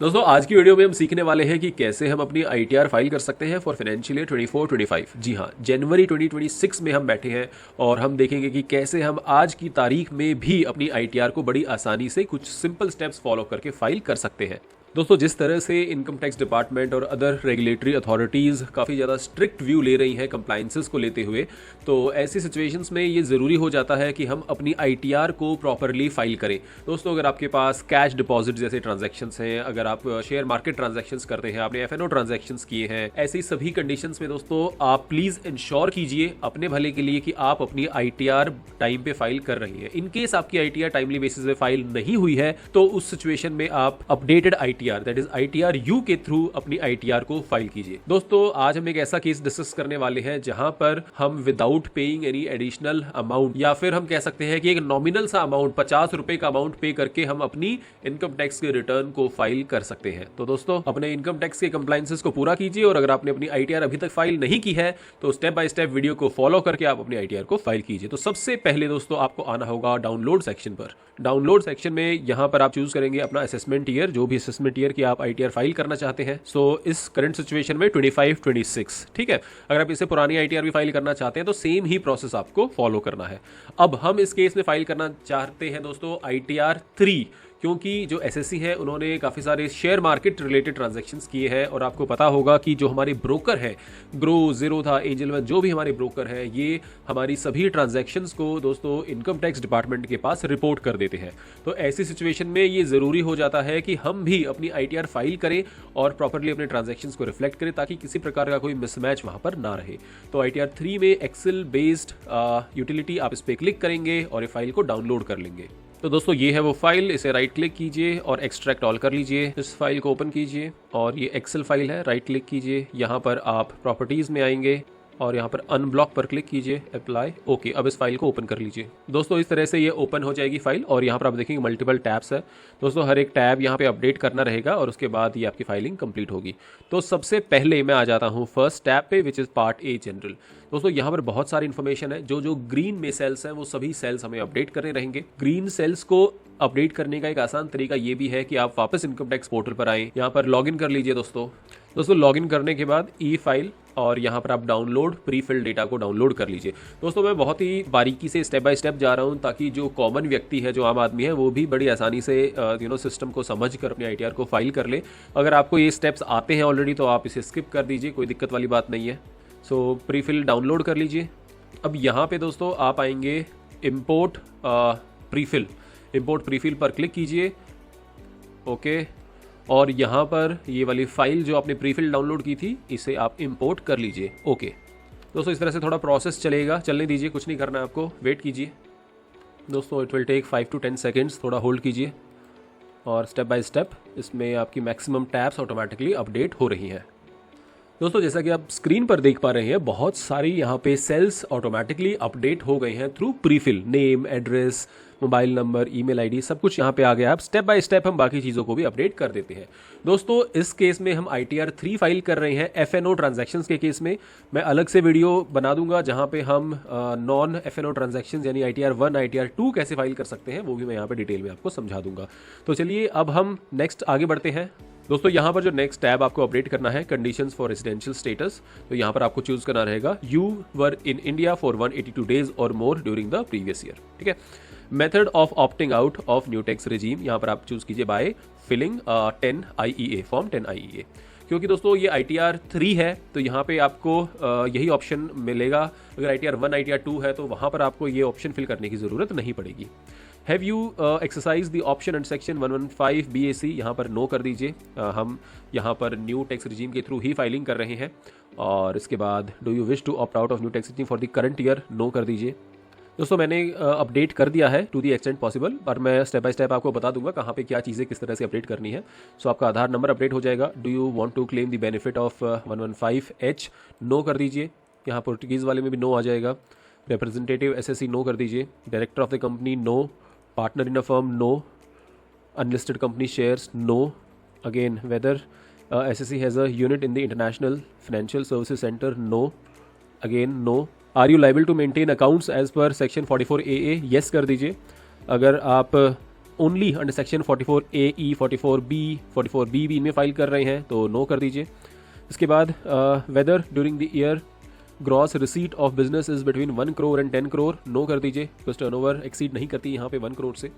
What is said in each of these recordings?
दोस्तों आज की वीडियो में हम सीखने वाले हैं कि कैसे हम अपनी आईटीआर फाइल कर सकते हैं फॉर फाइनेंशियल ईयर 24-25। जी हाँ, जनवरी 2026 में हम बैठे हैं और हम देखेंगे कि कैसे हम आज की तारीख में भी अपनी आईटीआर को बड़ी आसानी से कुछ सिंपल स्टेप्स फॉलो करके फाइल कर सकते हैं। दोस्तों जिस तरह से इनकम टैक्स डिपार्टमेंट और अदर रेगुलेटरी अथॉरिटीज़ काफ़ी ज़्यादा स्ट्रिक्ट व्यू ले रही हैं कंप्लाइंसेस को लेते हुए, तो ऐसी सिचुएशंस में ये ज़रूरी हो जाता है कि हम अपनी आईटीआर को प्रॉपरली फाइल करें। दोस्तों अगर आपके पास कैश डिपॉजिट जैसे ट्रांजैक्शंस हैं, अगर आप शेयर मार्केट ट्रांजैक्शंस करते हैं, आपने एफएनओ ट्रांजैक्शंस किए हैं, ऐसी सभी कंडीशंस में दोस्तों आप प्लीज़ इंश्योर कीजिए अपने भले के लिए कि आप अपनी आईटीआर टाइम पे फाइल कर रही हैं। इनकेस आपकी आईटीआर टाइमली बेसिस पे फाइल नहीं हुई है तो उस सिचुएशन में आप updated ITR that is ITR you के थ्रू अपनी आईटीआर को फाइल कीजिए। दोस्तों आज हम एक ऐसा केस डिस्कस करने वाले हैं जहां पर हम without paying any additional amount, या फिर हम कह सकते हैं कि एक नॉमिनल सा अमाउंट 50 रुपए का अमाउंट पे करके हम अपनी इनकम टैक्स के रिटर्न को फाइल कर सकते हैं। तो दोस्तों अपने इनकम टैक्स के कंप्लायंसेस को पूरा कीजिए और अगर आपने अपनी आईटीआर अभी तक फाइल नहीं की है तो स्टेप बाय स्टेप वीडियो को फॉलो करके आप अपनी आईटीआर को फाइल कीजिए। तो सबसे पहले दोस्तों आपको आना होगा डाउनलोड सेक्शन पर। डाउनलोड सेक्शन में यहां पर आप चूज करेंगे अपना असेसमेंट ईयर, जो भी असेसमेंट ईयर की आप आईटीआर फाइल करना चाहते हैं। सो इस करंट सिचुएशन में 25-26, ठीक है। अगर आप इससे पुरानी आईटीआर भी फाइल करना चाहते हैं तो सेम ही प्रोसेस आपको फॉलो करना है। अब हम इस केस में फाइल करना चाहते हैं दोस्तों आईटीआर 3, क्योंकि जो एसएससी है उन्होंने काफ़ी सारे शेयर मार्केट रिलेटेड ट्रांजैक्शंस किए हैं और आपको पता होगा कि जो हमारे ब्रोकर हैं, ग्रो, जीरोधा, एंजल वन, जो भी हमारे ब्रोकर हैं, ये हमारी सभी ट्रांजैक्शंस को दोस्तों इनकम टैक्स डिपार्टमेंट के पास रिपोर्ट कर देते हैं। तो ऐसी सिचुएशन में ये ज़रूरी हो जाता है कि हम भी अपनी आईटीआर फाइल करें और प्रॉपरली अपने ट्रांजैक्शंस को रिफ्लेक्ट करें ताकि किसी प्रकार का कोई मिसमैच वहाँ पर ना रहे। तो आईटीआर 3 में एक्सेल बेस्ड यूटिलिटी आप इस पर क्लिक करेंगे और ये फाइल को डाउनलोड कर लेंगे। तो दोस्तों ये है वो फाइल, इसे राइट क्लिक कीजिए और एक्सट्रैक्ट ऑल कर लीजिए। इस फाइल को ओपन कीजिए और ये एक्सेल फाइल है, राइट क्लिक कीजिए, यहाँ पर आप प्रॉपर्टीज़ में आएंगे और यहाँ पर अनब्लॉक पर क्लिक कीजिए, अप्लाई, ओके। अब इस फाइल को ओपन कर लीजिए। दोस्तों इस तरह से ये ओपन हो जाएगी फाइल और यहाँ पर आप देखेंगे मल्टीपल टैब्स है। दोस्तों हर एक टैब यहाँ पे अपडेट करना रहेगा और उसके बाद ये आपकी फाइलिंग कंप्लीट होगी। तो सबसे पहले मैं आ जाता हूँ फर्स्ट टैब पे, which is part a general. दोस्तों यहाँ पर बहुत सारी इन्फॉर्मेशन है। जो ग्रीन में सेल्स हैं वो सभी सेल्स हमें अपडेट करने रहेंगे। ग्रीन सेल्स को अपडेट करने का एक आसान तरीका ये भी है कि आप वापस इनकम टैक्स पोर्टल पर आएँ, यहाँ पर लॉगिन कर लीजिए। दोस्तों लॉगिन करने के बाद ई फाइल और यहाँ पर आप डाउनलोड प्री फिल डेटा को डाउनलोड कर लीजिए। दोस्तों मैं बहुत ही बारीकी से स्टेप बाय स्टेप जा रहा हूँ ताकि जो कॉमन व्यक्ति है, जो आम आदमी है, वो भी बड़ी आसानी से सिस्टम को समझ कर अपने आईटीआर को फाइल कर ले। अगर आपको ये स्टेप्स आते हैं ऑलरेडी तो आप इसे स्किप कर दीजिए, कोई दिक्कत वाली बात नहीं है। सो प्री फिल डाउनलोड कर लीजिए। अब यहाँ पे दोस्तों आप आएंगे इम्पोर्ट प्री फिल पर क्लिक कीजिए, ओके। और यहाँ पर ये वाली फाइल जो आपने प्रीफिल डाउनलोड की थी इसे आप इंपोर्ट कर लीजिए, ओके। दोस्तों इस तरह से थोड़ा प्रोसेस चलेगा, चलने दीजिए, कुछ नहीं करना है आपको, वेट कीजिए। दोस्तों it will take 5 to 10 seconds, थोड़ा होल्ड कीजिए और स्टेप बाय स्टेप इसमें आपकी मैक्सिमम टैब्स ऑटोमेटिकली अपडेट हो रही हैं। दोस्तों जैसा कि आप स्क्रीन पर देख पा रहे हैं बहुत सारी यहाँ पे सेल्स ऑटोमेटिकली अपडेट हो गए हैं through prefill. Name, address, mobile number, email ID, सब कुछ यहाँ पे आ गया। अब स्टेप बाय स्टेप हम बाकी चीज़ों को भी अपडेट कर देते हैं। दोस्तों इस केस में हम आईटीआर 3 फाइल कर रहे हैं। एफएनओ ट्रांजैक्शंस के केस में मैं अलग से वीडियो बना दूंगा जहाँ पे हम नॉन एफएनओ ट्रांजैक्शंस यानी आईटीआर 1, आईटीआर 2 कैसे फाइल कर सकते हैं वो भी मैं यहाँ पे डिटेल में आपको समझा दूंगा। तो चलिए अब हम नेक्स्ट आगे बढ़ते हैं। दोस्तों यहाँ पर जो नेक्स्ट टैब आपको अपडेट करना है, कंडीशंस फॉर रेजिडेंशियल स्टेटस, तो यहाँ पर आपको चूज करना रहेगा you were in India for 182 days और more during the previous year, ठीक है। Method of opting out of new tax regime, यहाँ पर आप चूज कीजिए by filling 10 IEA form 10 IEA। क्योंकि दोस्तों ये आईटीआर 3 है तो यहाँ पे आपको यही ऑप्शन मिलेगा। अगर आईटीआर 1, आईटीआर 2 है तो वहाँ पर आपको ये ऑप्शन फिल करने की ज़रूरत नहीं पड़ेगी। Have you exercise the option under section 115 BAC, यहाँ पर नो कर दीजिए। हम यहाँ पर न्यू टैक्स रिजीम के थ्रू ही फाइलिंग कर रहे हैं। और इसके बाद do you wish to opt out of new tax regime for the current year, no कर दीजिए। दोस्तों मैंने अपडेट कर दिया है टू दी एक्सटेंट पॉसिबल, पर मैं स्टेप बाय स्टेप आपको बता दूंगा कहाँ पे क्या चीज़ें किस तरह से अपडेट करनी है। सो आपका आधार नंबर अपडेट हो जाएगा। Do you want to claim the benefit of 115H, no कर दीजिए। यहाँ पोर्टुगीज़ वाले में भी नो आ जाएगा। रिप्रेजेंटेटिव एसएससी नो कर दीजिए। Director of the company no. Partner in a firm no. Unlisted company shares no. Again whether SSC has a unit in the international financial services centre, no. Again no. Are you liable to maintain accounts as per section 44AA, yes कर दीजिए। अगर आप only under section 44A, 44B, 44B भी इनमें file कर रहे हैं तो नो कर दीजिए। इसके बाद whether during the year gross receipt of business is between 1 crore and 10 crore, no कर दीजिए बिकॉज टर्नओवर एक्सीड नहीं करती यहाँ पे 1 करोड़ से।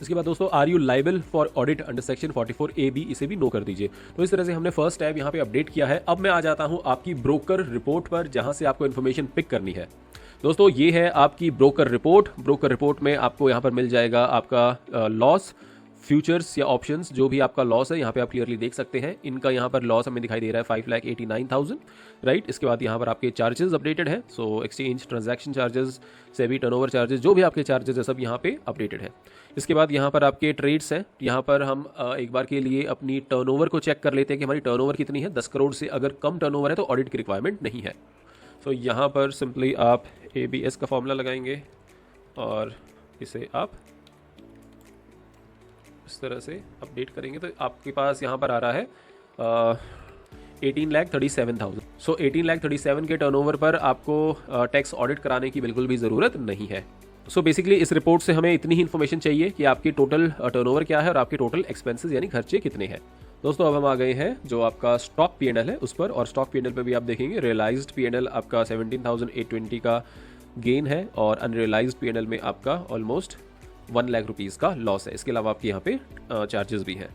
इसके बाद दोस्तों are you liable for audit under section 44AB, इसे भी नो कर दीजिए। तो इस तरह से हमने फर्स्ट टैब यहाँ पे अपडेट किया है। अब मैं आ जाता हूँ आपकी ब्रोकर रिपोर्ट पर, जहाँ से आपको इन्फॉर्मेशन पिक करनी है। दोस्तों ये है आपकी ब्रोकर रिपोर्ट। ब्रोकर रिपोर्ट में आपको यहाँ पर मिल जाएगा आपका लॉस, फ्यूचर्स या ऑप्शंस, जो भी आपका लॉस है यहाँ पे आप क्लियरली देख सकते हैं। इनका यहाँ पर लॉस हमें दिखाई दे रहा है 5,89,000, राइट। इसके बाद यहाँ पर आपके चार्जेस अपडेटेड है, so exchange transaction charges, SEBI turnover charges, जो भी आपके चार्जेस है सब यहाँ पे अपडेटेड है। इसके बाद यहाँ पर आपके ट्रेड्स हैं। यहाँ पर हम एक बार के लिए अपनी टर्नओवर को चेक कर लेते हैं कि हमारी टर्नओवर कितनी है। 10 करोड़ से अगर कम टर्नओवर है तो ऑडिट की रिक्वायरमेंट नहीं है। सो यहाँ पर सिंपली आप ABS का फॉर्मूला लगाएंगे और इसे आप इस तरह से अपडेट करेंगे तो आपके पास यहाँ पर आ रहा है 18,37,000। सो 18,37,000 के टर्नओवर पर आपको टैक्स ऑडिट कराने की बिल्कुल भी ज़रूरत नहीं है। सो बेसिकली इस रिपोर्ट से हमें इतनी ही इन्फॉर्मेशन चाहिए कि आपकी टोटल टर्नओवर क्या है और आपके टोटल एक्सपेंसेस यानी खर्चे कितने हैं। दोस्तों अब हम आ गए हैं जो आपका स्टॉक P&L है उस पर, और स्टॉक P&L पे भी आप देखेंगे रियलाइज्ड P&L आपका 17,820 का गेन है और अनरियलाइज्ड P&L में आपका ऑलमोस्ट 1 लाख रुपीज़ का लॉस है। इसके अलावा आपके यहाँ पे चार्जेस भी हैं।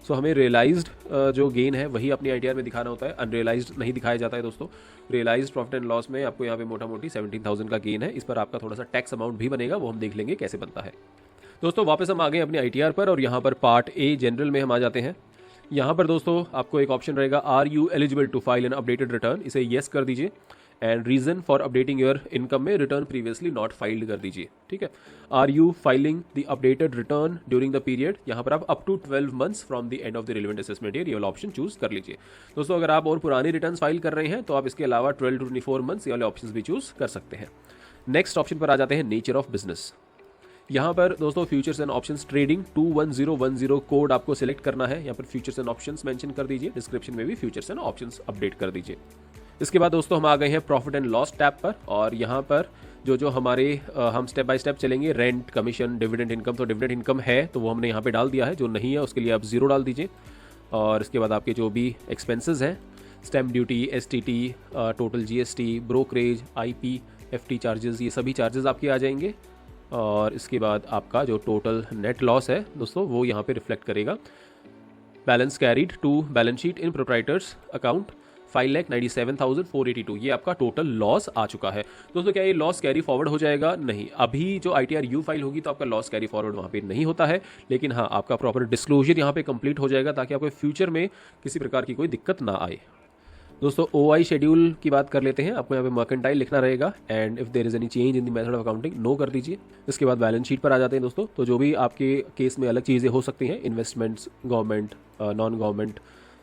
सो हमें रियलाइज्ड जो गेन है वही अपनी ITR में दिखाना होता है, अनरियलाइज्ड नहीं दिखाया जाता है दोस्तों। रियलाइज्ड प्रॉफिट एंड लॉस में आपको यहाँ पे मोटा मोटी 17,000 का गेन है। इस पर आपका थोड़ा सा टैक्स अमाउंट भी बनेगा, वो हम देख लेंगे कैसे बनता है। दोस्तों वापस हम आ गए अपनी ITR पर और यहाँ पर पार्ट A जनरल में हम आ जाते हैं। यहाँ पर दोस्तों आपको एक ऑप्शन रहेगा are you eligible to file an updated return, इसे येस कर दीजिए। And reason for updating your income में रिटर्न प्रीवियसली नॉट फाइल्ड कर दीजिए, ठीक है। Are you filing the updated return during the period, यहाँ पर आप up to 12 months from the end of the relevant assessment year, ये वाला ऑप्शन चूज कर लीजिए। दोस्तों अगर आप और पुरानी रिटर्न फाइल कर रहे हैं तो आप इसके अलावा 12 to 24 मंथ्स ये वाले ऑप्शन भी चूज कर सकते हैं। नेक्स्ट ऑप्शन पर आ जाते हैं नेचर ऑफ बिजनेस। यहाँ पर दोस्तों futures and options trading 21010 code आपको सिलेक्ट करना है। यहाँ पर फ्यूचर्स एंड ऑप्शंस मेंशन कर दीजिए, डिस्क्रिप्शन में भी फ्यूचर्स एंड ऑप्शंस अपडेट कर दीजिए। इसके बाद दोस्तों हम आ गए हैं प्रॉफिट एंड लॉस टैब पर, और यहाँ पर जो हमारे हम स्टेप बाय स्टेप चलेंगे। रेंट, कमीशन, डिविडेंड इनकम, तो डिविडेंड इनकम है तो वो हमने यहाँ पे डाल दिया है, जो नहीं है उसके लिए आप 0 डाल दीजिए। और इसके बाद आपके जो भी एक्सपेंसेस हैं, stamp duty, STT, total GST, brokerage, IP, FT charges, ये सभी चार्जेस आपके आ जाएंगे। और इसके बाद आपका जो टोटल नेट लॉस है दोस्तों वो यहाँ पे रिफ्लेक्ट करेगा। Balance carried to balance sheet in proprietor's account 5,97,482, ये आपका टोटल लॉस आ चुका है। दोस्तों क्या ये लॉस कैरी फॉरवर्ड हो जाएगा? नहीं, अभी जो ITR U फाइल होगी तो आपका लॉस कैरी फॉरवर्ड वहाँ पे नहीं होता है, लेकिन हाँ आपका प्रॉपर डिस्क्लोजर यहाँ पे कंप्लीट हो जाएगा ताकि आपको फ्यूचर में किसी प्रकार की कोई दिक्कत ना आए। दोस्तों OI शेड्यूल की बात कर लेते हैं। आपको यहाँ पे मर्केंटाइल लिखना रहेगा and if there is any change in the method of accounting no कर दीजिए। इसके बाद बैलेंस शीट पर आ जाते हैं दोस्तों। तो जो भी आपके केस में अलग चीज़ें हो सकती हैं, investments, government, non government,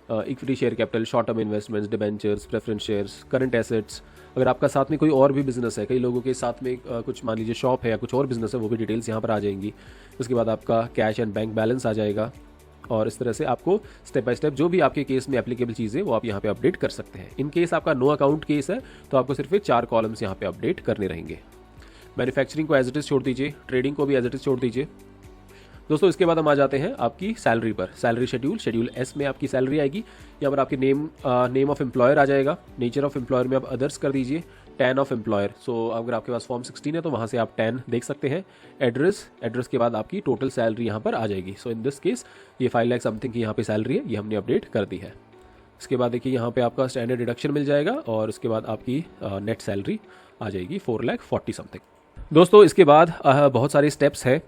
equity share capital, short term investments, debentures, preference shares, current assets, अगर आपका साथ में कोई और भी बिजनेस है, कई लोगों के साथ में कुछ मान लीजिए शॉप है या कुछ और बिजनेस है, वो भी डिटेल्स यहाँ पर आ जाएंगी। उसके बाद आपका कैश एंड बैंक बैलेंस आ जाएगा और इस तरह से आपको स्टेप बाय स्टेप जो भी आपके केस में एप्लीकेबल चीज़ें वो आप यहाँ पे अपडेट कर सकते हैं। इन केस आपका नो अकाउंट केस है तो आपको सिर्फ 4 कॉलम्स यहाँ पे अपडेट करने रहेंगे। मैन्युफैक्चरिंग को एज इट इज़ छोड़ दीजिए, ट्रेडिंग को भी एज इट इज़ छोड़ दीजिए। दोस्तों इसके बाद हम आ जाते हैं आपकी सैलरी पर। सैलरी शेड्यूल S में आपकी सैलरी आएगी। यहाँ पर आपके नेम ऑफ एम्प्लॉयर आ जाएगा। नेचर ऑफ एम्प्लॉयर में आप अदर्स कर दीजिए। टैन ऑफ एम्प्लॉयर, सो अगर आपके पास फॉर्म 16 है तो वहाँ से आप टैन देख सकते हैं। एड्रेस के बाद आपकी टोटल सैलरी यहाँ पर आ जाएगी। सो इन दिस केस ये 5 लाख समथिंग की यहाँ पे सैलरी है, ये हमने अपडेट कर दी है। इसके बाद देखिए यहाँ पे आपका स्टैंडर्ड डिडक्शन मिल जाएगा और उसके बाद आपकी नेट सैलरी आ जाएगी 4,40,000 समथिंग। दोस्तों इसके बाद बहुत सारे स्टेप्स हैं,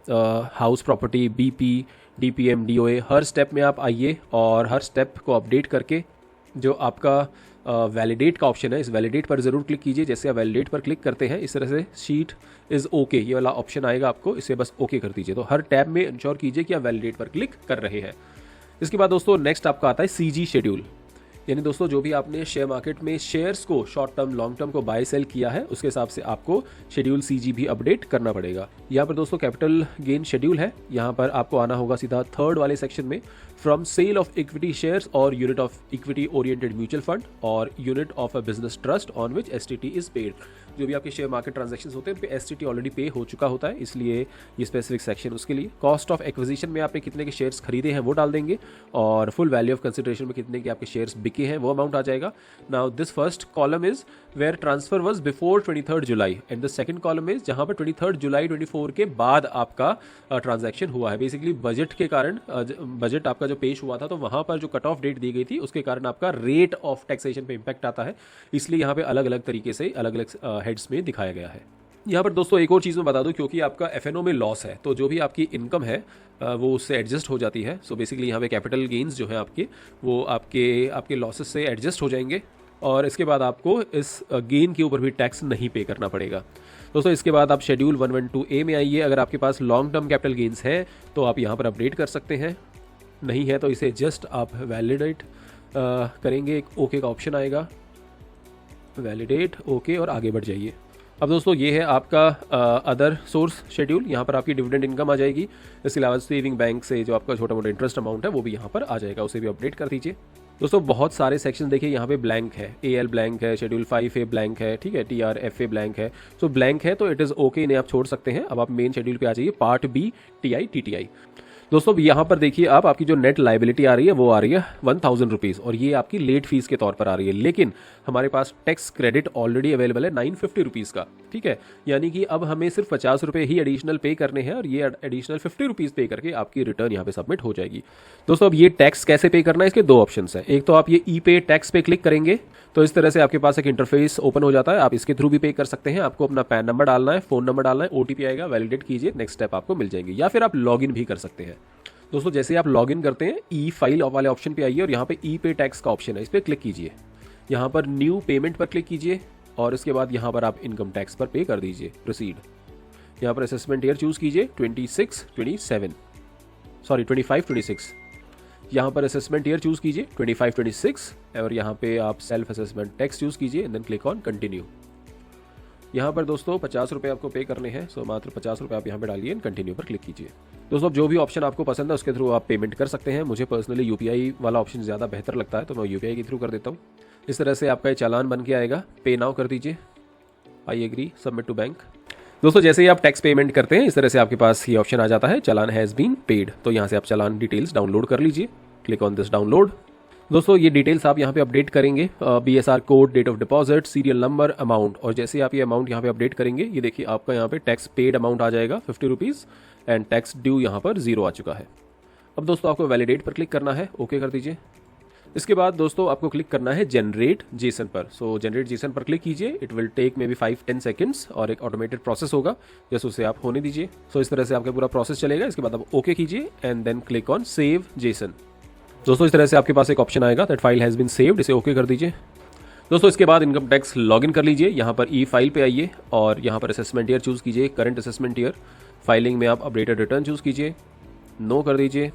house property, BP, DPM, DOA, हर स्टेप में आप आइए और हर स्टेप को अपडेट करके जो आपका वैलिडेट का ऑप्शन है, इस वैलिडेट पर ज़रूर क्लिक कीजिए। जैसे आप वैलिडेट पर क्लिक करते हैं इस तरह से शीट इज़ ओके ये वाला ऑप्शन आएगा आपको, इसे बस ओके कर दीजिए। तो हर टैब में इंश्योर कीजिए कि आप वैलिडेट पर क्लिक कर रहे हैं। इसके बाद दोस्तों नेक्स्ट आपका आता है CG शेड्यूल, यानी दोस्तों जो भी आपने शेयर मार्केट में शेयर्स को शॉर्ट टर्म लॉन्ग टर्म को बाय सेल किया है उसके हिसाब से आपको शेड्यूल CG भी अपडेट करना पड़ेगा। यहाँ पर दोस्तों कैपिटल गेन शेड्यूल है, यहाँ पर आपको आना होगा सीधा थर्ड वाले सेक्शन में। From sale of equity shares और unit of equity oriented mutual fund और unit of a business trust on which STT is paid. जो भी आपके शेयर मार्केट ट्रांजैक्शंस होते हैं उन पे एसटीटी ऑलरेडी पे हो चुका होता है, इसलिए ये स्पेसिफिक सेक्शन उसके लिए। कॉस्ट ऑफ एक्विजिशन में आपने कितने के शेयर्स खरीदे हैं वो डाल देंगे, और फुल वैल्यू ऑफ कंसिडरेशन में कितने के आपके शेयर्स बिके हैं वो अमाउंट आ जाएगा। Now this first column is where transfer was before 23 July, and the second column is जहां पर 23 जुलाई 24 के बाद आपका ट्रांजैक्शन हुआ है। बेसिकली बजट के कारण, बजट आपका जो पेश हुआ था तो वहां पर जो कट ऑफ डेट दी गई थी उसके कारण आपका रेट ऑफ टैक्सेशन पे इंपैक्ट आता है, इसलिए यहाँ पे अलग अलग तरीके से अलग अलग हेड्स में दिखाया गया है। यहाँ पर दोस्तों एक और चीज़ मैं बता दूं, क्योंकि आपका एफएनओ में लॉस है तो जो भी आपकी इनकम है वो उससे एडजस्ट हो जाती है। सो बेसिकली यहाँ पे कैपिटल गेन्स जो है आपके वो आपके लॉसेस से एडजस्ट हो जाएंगे, और इसके बाद आपको इस गेन के ऊपर भी टैक्स नहीं पे करना पड़ेगा। दोस्तों इसके बाद आप शेड्यूल 112A में आइए। अगर आपके पास लॉन्ग टर्म कैपिटल गेन्स हैं तो आप यहाँ पर अपडेट कर सकते हैं, नहीं है तो इसे जस्ट आप वैलिडेट करेंगे, एक ओके का ऑप्शन आएगा, वैलिडेट ओके और आगे बढ़ जाइए। अब दोस्तों ये है आपका अदर सोर्स शेड्यूल, यहाँ पर आपकी डिविडेंड इनकम आ जाएगी। इसके अलावा सेविंग बैंक से जो आपका छोटा मोटा इंटरेस्ट अमाउंट है वो भी यहाँ पर आ जाएगा, उसे भी अपडेट कर दीजिए। दोस्तों बहुत सारे सेक्शन देखिए, यहाँ पे ब्लैंक है, AL ब्लैंक है, शेड्यूल 5A ब्लैंक है, ठीक है, TRFA ब्लैंक है। सो ब्लैंक है तो इट इज़ ओके, इन्हें आप छोड़ सकते हैं। अब आप मेन शेड्यूल पे आ जाइए, पार्ट B TI TTI। दोस्तों यहाँ पर देखिए आप, आपकी जो नेट लाइबिलिटी आ रही है वो आ रही है 1000 रुपीज़, और ये आपकी लेट फीस के तौर पर आ रही है, लेकिन हमारे पास टैक्स क्रेडिट ऑलरेडी अवेलेबल है 950 रुपीज़ का, ठीक है। यानी कि अब हमें सिर्फ 50 रुपये ही एडिशनल पे करने हैं, और ये एडिशनल 50 रुपीज़ पे करके आपकी रिटर्न यहाँ पे सबमिट हो जाएगी। दोस्तों अब ये टैक्स कैसे पे करना है, इसके दो ऑप्शन हैं। एक तो आप ये ई-पे टैक्स पे क्लिक करेंगे तो इस तरह से आपके पास एक इंटरफेस ओपन हो जाता है, आप इसके थ्रू भी पे कर सकते हैं। आपको अपना पैन नंबर डालना है, फ़ोन नंबर डालना है, OTP आएगा, वैलिडेट कीजिए, नेक्स्ट स्टेप आपको मिल जाएगी, या फिर आप लॉगिन भी कर सकते हैं। दोस्तों जैसे आप लॉगिन करते हैं ई फाइल वाले ऑप्शन पे आइए, और यहाँ पे ई पे टैक्स का ऑप्शन है, इस पर क्लिक कीजिए। यहाँ पर न्यू पेमेंट पर क्लिक कीजिए, और इसके बाद यहाँ पर आप इनकम टैक्स पर पे कर दीजिए, प्रोसीड। यहाँ पर असेसमेंट ईयर चूज़ कीजिए 25-26। यहाँ पर असेसमेंट ईयर चूज़ कीजिए 25-26, और यहाँ पे आप सेल्फ असेसमेंट टैक्स चूज़ कीजिए, and then click on continue. यहाँ पर दोस्तों 50 रुपये आपको पे करने हैं, सो मात्र 50 रुपये आप यहाँ पे डालिए, कंटिन्यू पर क्लिक कीजिए। दोस्तों जो भी ऑप्शन आपको पसंद है उसके थ्रू आप पेमेंट कर सकते हैं। मुझे पर्सनली UPI वाला ऑप्शन ज़्यादा बेहतर लगता है, तो मैं UPI के थ्रू कर देता हूँ। इस तरह से आपका ये चालान बन के आएगा, पे नाउ कर दीजिए, I agree, submit to bank. दोस्तों जैसे ही आप टैक्स पेमेंट करते हैं इस तरह से आपके पास ये ऑप्शन आ जाता है, चालान हैज़ बीन पेड। तो यहाँ से आप चालान डिटेल्स डाउनलोड कर लीजिए, क्लिक ऑन दिस डाउनलोड। दोस्तों ये डिटेल्स आप यहाँ पे अपडेट करेंगे, BSR code, date of deposit, serial number, amount, और जैसे आप ये अमाउंट यहाँ पे अपडेट करेंगे ये देखिए आपका यहाँ पे टैक्स पेड अमाउंट आ जाएगा 50 रुपीज़, एंड टैक्स ड्यू यहाँ पर 0 आ चुका है। अब दोस्तों आपको वैलिडेट पर क्लिक करना है, ओके कर दीजिए। इसके बाद दोस्तों आपको क्लिक करना है जनरेट जेसन पर। सो जनरेट जेसन पर क्लिक कीजिए, it will take may be 5-10 seconds, और एक ऑटोमेटेड प्रोसेस होगा, जैसे उसे आप होने दीजिए। सो इस तरह से आपका पूरा प्रोसेस चलेगा। इसके बाद आप ओके कीजिए, and then click on save JSON. दोस्तों इस तरह से आपके पास एक ऑप्शन आएगा, that file has been saved, इसे ओके कर दीजिए। दोस्तों इसके बाद इनकम टैक्स लॉगिन कर लीजिए, यहाँ पर ई फाइल पे आइए, और यहाँ पर असेसमेंट ईयर चूज़ कीजिए, करंट असेसमेंट ईयर। फाइलिंग में आप अपडेटेड रिटर्न चूज़ कीजिए, नो कर दीजिए।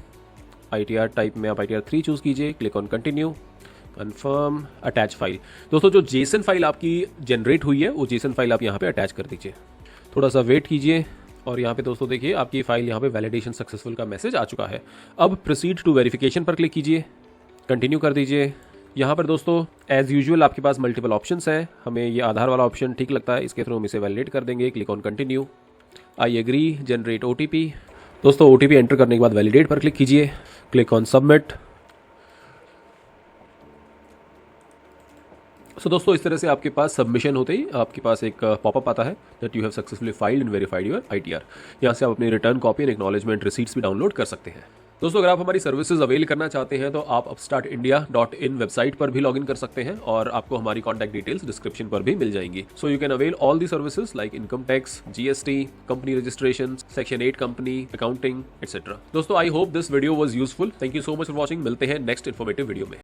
ITR टाइप में आप ITR 3 चूज़ कीजिए, click on continue, confirm, attach file. दोस्तों जो जेसन फाइल आपकी जनरेट हुई है वो जेसन फाइल आप यहाँ पे अटैच कर दीजिए, थोड़ा सा वेट कीजिए, और यहाँ पे दोस्तों देखिए आपकी फाइल यहाँ पे वैलिडेशन सक्सेसफुल का मैसेज आ चुका है। अब प्रोसीड टू वेरिफिकेशन पर क्लिक कीजिए, कंटिन्यू कर दीजिए। यहाँ पर दोस्तों एज यूजुअल आपके पास मल्टीपल ऑप्शंस हैं, हमें ये आधार वाला ऑप्शन ठीक लगता है, इसके थ्रू हम इसे वैलिडेट कर देंगे, click on continue, I agree, generate OTP। दोस्तों OTP एंटर करने के बाद वैलिडेट पर क्लिक कीजिए, क्लिक ऑन सबमिट। सो दोस्तों इस तरह से आपके पास सबमिशन होते ही आपके पास एक पॉपअप आता है that you have successfully filed and verified your ITR। यहाँ से आप अपनी return copy and acknowledgement receipts भी डाउनलोड कर सकते हैं। दोस्तों अगर आप हमारी सर्विसेज अवेल करना चाहते हैं तो आप upstartindia.in वेबसाइट पर भी लॉगिन कर सकते हैं, और आपको हमारी कॉन्टैक्ट डिटेल्स डिस्क्रिप्शन पर भी मिल जाएंगी। So you can avail all the services like income tax, GST, company registration, section 8 company, accounting, etcetera. दोस्तों I hope this video was useful. Thank you so much for watching. मिलते हैं next informative video में।